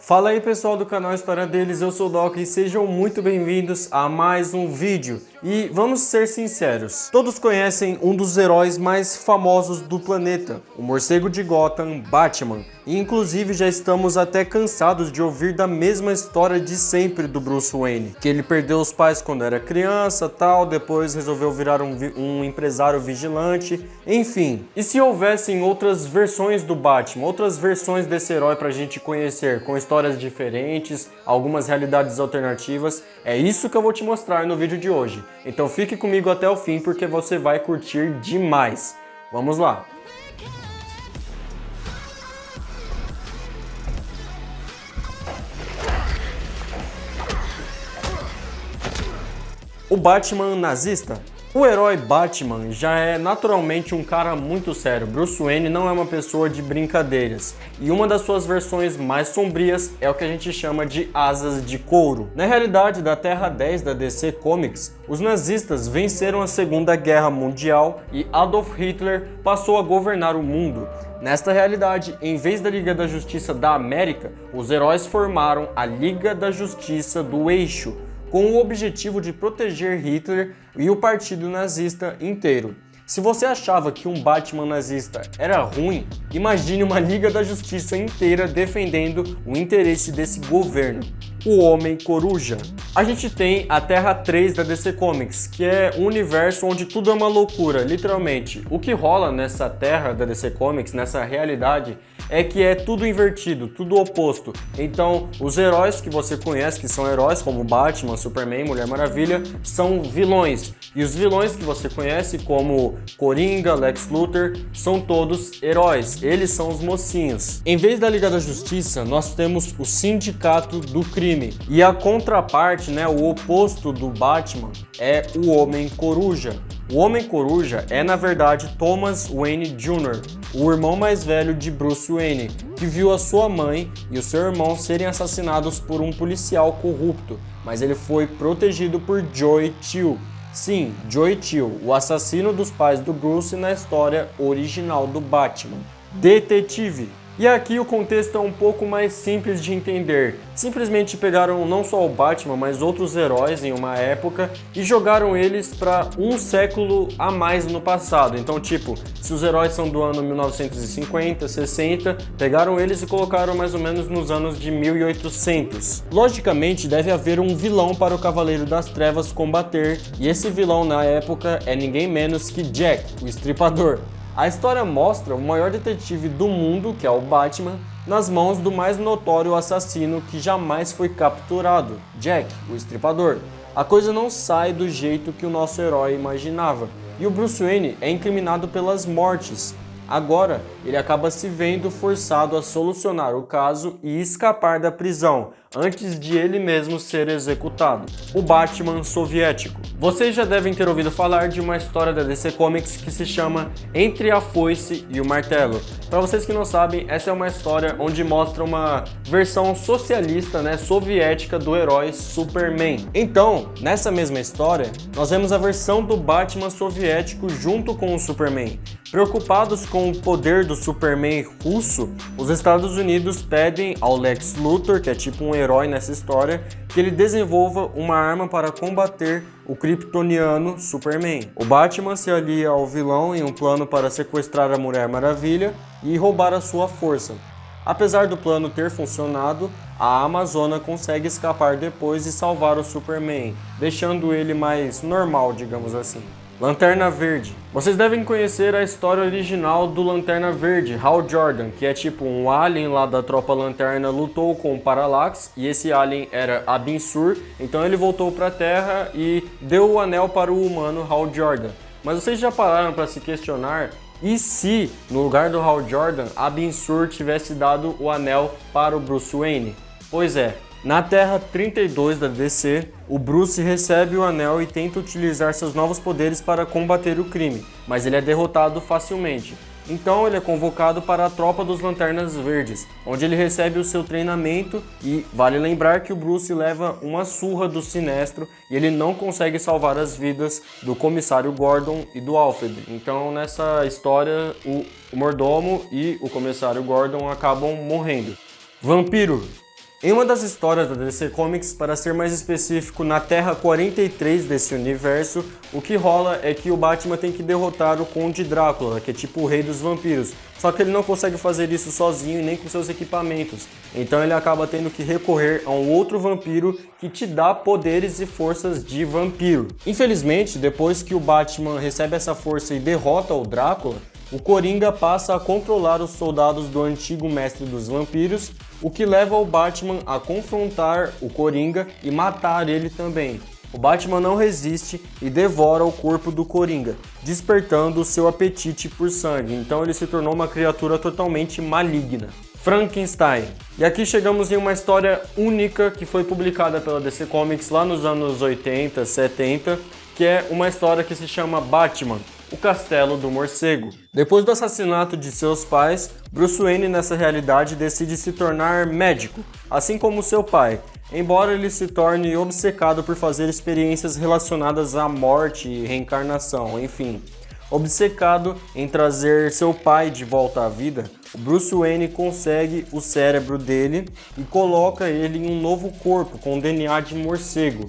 Fala aí pessoal do canal História Deles, eu sou o Doc e sejam muito bem-vindos a mais um vídeo. E vamos ser sinceros, todos conhecem um dos heróis mais famosos do planeta, o morcego de Gotham, Batman. E inclusive já estamos até cansados de ouvir da mesma história de sempre do Bruce Wayne, que ele perdeu os pais quando era criança, tal, depois resolveu virar um empresário vigilante, enfim. E se houvessem outras versões do Batman, outras versões desse herói pra gente conhecer, com histórias diferentes, algumas realidades alternativas, é isso que eu vou te mostrar no vídeo de hoje. Então fique comigo até o fim porque você vai curtir demais. Vamos lá! O Batman nazista? O herói Batman já é naturalmente um cara muito sério. Bruce Wayne não é uma pessoa de brincadeiras. E uma das suas versões mais sombrias é o que a gente chama de Asas de Couro. Na realidade, da Terra 10 da DC Comics, os nazistas venceram a Segunda Guerra Mundial e Adolf Hitler passou a governar o mundo. Nesta realidade, em vez da Liga da Justiça da América, os heróis formaram a Liga da Justiça do Eixo, com o objetivo de proteger Hitler e o partido nazista inteiro. Se você achava que um Batman nazista era ruim, imagine uma Liga da Justiça inteira defendendo o interesse desse governo. O Homem Coruja. A gente tem a Terra 3 da DC Comics, que é um universo onde tudo é uma loucura, literalmente. O que rola nessa Terra da DC Comics, nessa realidade, é que é tudo invertido, tudo oposto. Então, os heróis que você conhece, que são heróis como Batman, Superman, Mulher Maravilha, são vilões. E os vilões que você conhece, como Coringa, Lex Luthor, são todos heróis. Eles são os mocinhos. Em vez da Liga da Justiça, nós temos o Sindicato do Crime. E a contraparte, o oposto do Batman, é o Homem Coruja. O Homem Coruja é, na verdade, Thomas Wayne Jr., o irmão mais velho de Bruce Wayne, que viu a sua mãe e o seu irmão serem assassinados por um policial corrupto, mas ele foi protegido por Joe Chill. Sim, Joe Chill, o assassino dos pais do Bruce na história original do Batman. Detetive. E aqui o contexto é um pouco mais simples de entender. Simplesmente pegaram não só o Batman, mas outros heróis em uma época e jogaram eles para um século a mais no passado. Então, tipo, se os heróis são do ano 1950, 60, pegaram eles e colocaram mais ou menos nos anos de 1800. Logicamente, deve haver um vilão para o Cavaleiro das Trevas combater, e esse vilão na época é ninguém menos que Jack, o Estripador. A história mostra o maior detetive do mundo, que é o Batman, nas mãos do mais notório assassino que jamais foi capturado, Jack, o Estripador. A coisa não sai do jeito que o nosso herói imaginava, e o Bruce Wayne é incriminado pelas mortes. Agora, ele acaba se vendo forçado a solucionar o caso e escapar da prisão, antes de ele mesmo ser executado. O Batman soviético. Vocês já devem ter ouvido falar de uma história da DC Comics que se chama Entre a Foice e o Martelo. Para vocês que não sabem, essa é uma história onde mostra uma versão socialista, soviética do herói Superman. Então, nessa mesma história, nós vemos a versão do Batman soviético junto com o Superman. Preocupados com o poder do Superman russo, os Estados Unidos pedem ao Lex Luthor, que é tipo um herói nessa história, que ele desenvolva uma arma para combater o kryptoniano Superman. O Batman se alia ao vilão em um plano para sequestrar a Mulher Maravilha e roubar a sua força. Apesar do plano ter funcionado, a Amazona consegue escapar depois e salvar o Superman, deixando ele mais normal, digamos assim. Lanterna Verde. Vocês devem conhecer a história original do Lanterna Verde, Hal Jordan, que é tipo um alien lá da Tropa Lanterna lutou com o Parallax e esse alien era Abin Sur, então ele voltou para a Terra e deu o anel para o humano Hal Jordan. Mas vocês já pararam para se questionar, e se no lugar do Hal Jordan, Abin Sur tivesse dado o anel para o Bruce Wayne? Pois é. Na Terra 32 da DC, o Bruce recebe o anel e tenta utilizar seus novos poderes para combater o crime, mas ele é derrotado facilmente. Então ele é convocado para a Tropa dos Lanternas Verdes, onde ele recebe o seu treinamento e vale lembrar que o Bruce leva uma surra do Sinestro e ele não consegue salvar as vidas do Comissário Gordon e do Alfred. Então nessa história o mordomo e o Comissário Gordon acabam morrendo. Vampiro. Em uma das histórias da DC Comics, para ser mais específico, na Terra 43 desse universo, o que rola é que o Batman tem que derrotar o Conde Drácula, que é tipo o rei dos vampiros. Só que ele não consegue fazer isso sozinho e nem com seus equipamentos. Então ele acaba tendo que recorrer a um outro vampiro que te dá poderes e forças de vampiro. Infelizmente, depois que o Batman recebe essa força e derrota o Drácula, o Coringa passa a controlar os soldados do antigo mestre dos vampiros, o que leva o Batman a confrontar o Coringa e matar ele também. O Batman não resiste e devora o corpo do Coringa, despertando seu apetite por sangue, então ele se tornou uma criatura totalmente maligna. Frankenstein. E aqui chegamos em uma história única que foi publicada pela DC Comics lá nos anos 80, 70, que é uma história que se chama Batman, o Castelo do Morcego. Depois do assassinato de seus pais, Bruce Wayne nessa realidade decide se tornar médico, assim como seu pai, embora ele se torne obcecado por fazer experiências relacionadas à morte e reencarnação, enfim. Obcecado em trazer seu pai de volta à vida, o Bruce Wayne consegue o cérebro dele e coloca ele em um novo corpo com DNA de morcego.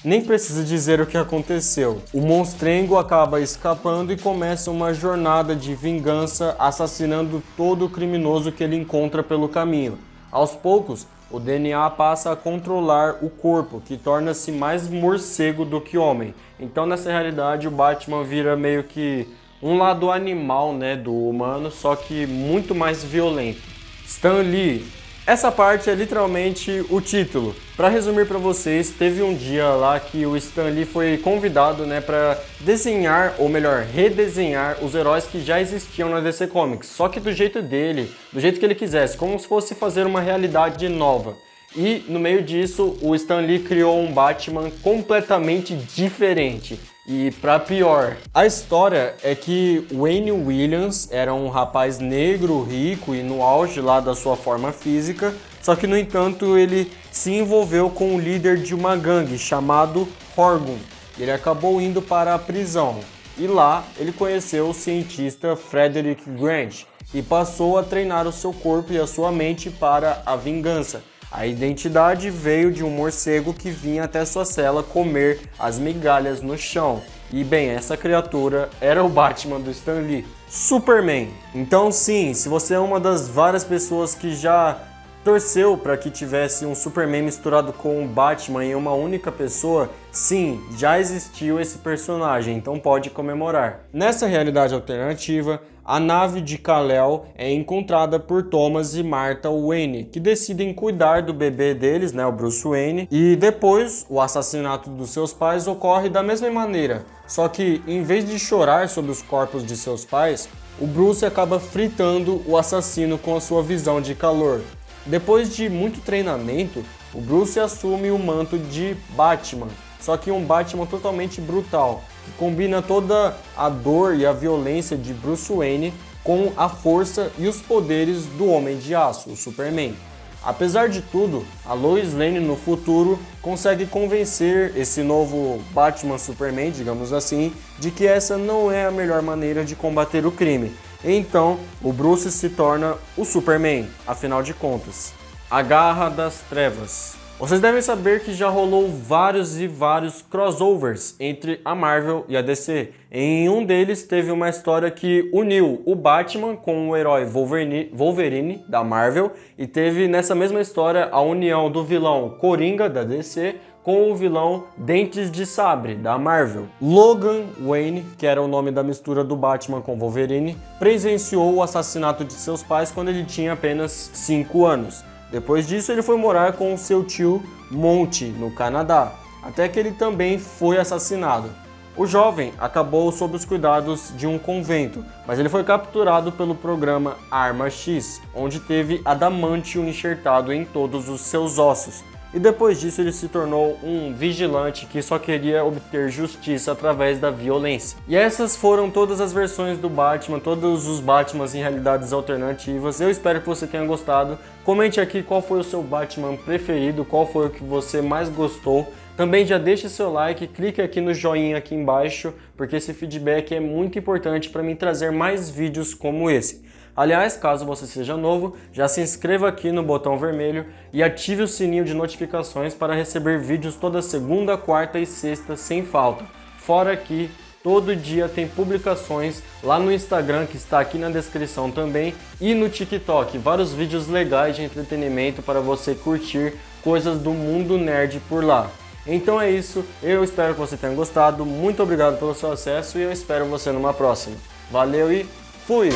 Nem precisa dizer o que aconteceu. O monstrengo acaba escapando e começa uma jornada de vingança, assassinando todo criminoso que ele encontra pelo caminho. Aos poucos, o DNA passa a controlar o corpo, que torna-se mais morcego do que homem. Então, nessa realidade, o Batman vira meio que um lado animal, né, do humano, só que muito mais violento. Stan Lee. Essa parte é literalmente o título. Para resumir para vocês, teve um dia lá que o Stan Lee foi convidado, né, para desenhar, ou melhor, redesenhar os heróis que já existiam na DC Comics, só que do jeito dele, do jeito que ele quisesse, como se fosse fazer uma realidade nova. E no meio disso, o Stan Lee criou um Batman completamente diferente. E para pior, a história é que Wayne Williams era um rapaz negro, rico e no auge lá da sua forma física, só que no entanto ele se envolveu com o líder de uma gangue chamado Horgun. Ele acabou indo para a prisão e lá ele conheceu o cientista Frederick Grant e passou a treinar o seu corpo e a sua mente para a vingança. A identidade veio de um morcego que vinha até sua cela comer as migalhas no chão. E bem, essa criatura era o Batman do Stan Lee. Superman. Então sim, se você é uma das várias pessoas que já torceu para que tivesse um Superman misturado com um Batman em uma única pessoa, sim, já existiu esse personagem, então pode comemorar. Nessa realidade alternativa, a nave de Kal-El é encontrada por Thomas e Martha Wayne, que decidem cuidar do bebê deles, né, o Bruce Wayne, e depois o assassinato dos seus pais ocorre da mesma maneira, só que em vez de chorar sobre os corpos de seus pais, o Bruce acaba fritando o assassino com a sua visão de calor. Depois de muito treinamento, o Bruce assume o manto de Batman, só que um Batman totalmente brutal, que combina toda a dor e a violência de Bruce Wayne com a força e os poderes do Homem de Aço, o Superman. Apesar de tudo, a Lois Lane no futuro consegue convencer esse novo Batman Superman, digamos assim, de que essa não é a melhor maneira de combater o crime. Então, o Bruce se torna o Superman, afinal de contas. A Garra das Trevas. Vocês devem saber que já rolou vários e vários crossovers entre a Marvel e a DC. Em um deles teve uma história que uniu o Batman com o herói Wolverine da Marvel e teve nessa mesma história a união do vilão Coringa da DC com o vilão Dentes de Sabre da Marvel. Logan Wayne, que era o nome da mistura do Batman com Wolverine, presenciou o assassinato de seus pais quando ele tinha apenas 5 anos. Depois disso, ele foi morar com seu tio Monty, no Canadá, até que ele também foi assassinado. O jovem acabou sob os cuidados de um convento, mas ele foi capturado pelo programa Arma X, onde teve adamantium enxertado em todos os seus ossos. E depois disso ele se tornou um vigilante que só queria obter justiça através da violência. E essas foram todas as versões do Batman, todos os Batmans em realidades alternativas. Eu espero que você tenha gostado. Comente aqui qual foi o seu Batman preferido, qual foi o que você mais gostou. Também já deixe seu like, clique aqui no joinha aqui embaixo, porque esse feedback é muito importante para mim trazer mais vídeos como esse. Aliás, caso você seja novo, já se inscreva aqui no botão vermelho e ative o sininho de notificações para receber vídeos toda segunda, quarta e sexta sem falta. Fora que todo dia tem publicações lá no Instagram, que está aqui na descrição também, e no TikTok, vários vídeos legais de entretenimento para você curtir coisas do mundo nerd por lá. Então é isso, eu espero que você tenha gostado, muito obrigado pelo seu acesso e eu espero você numa próxima. Valeu e fui!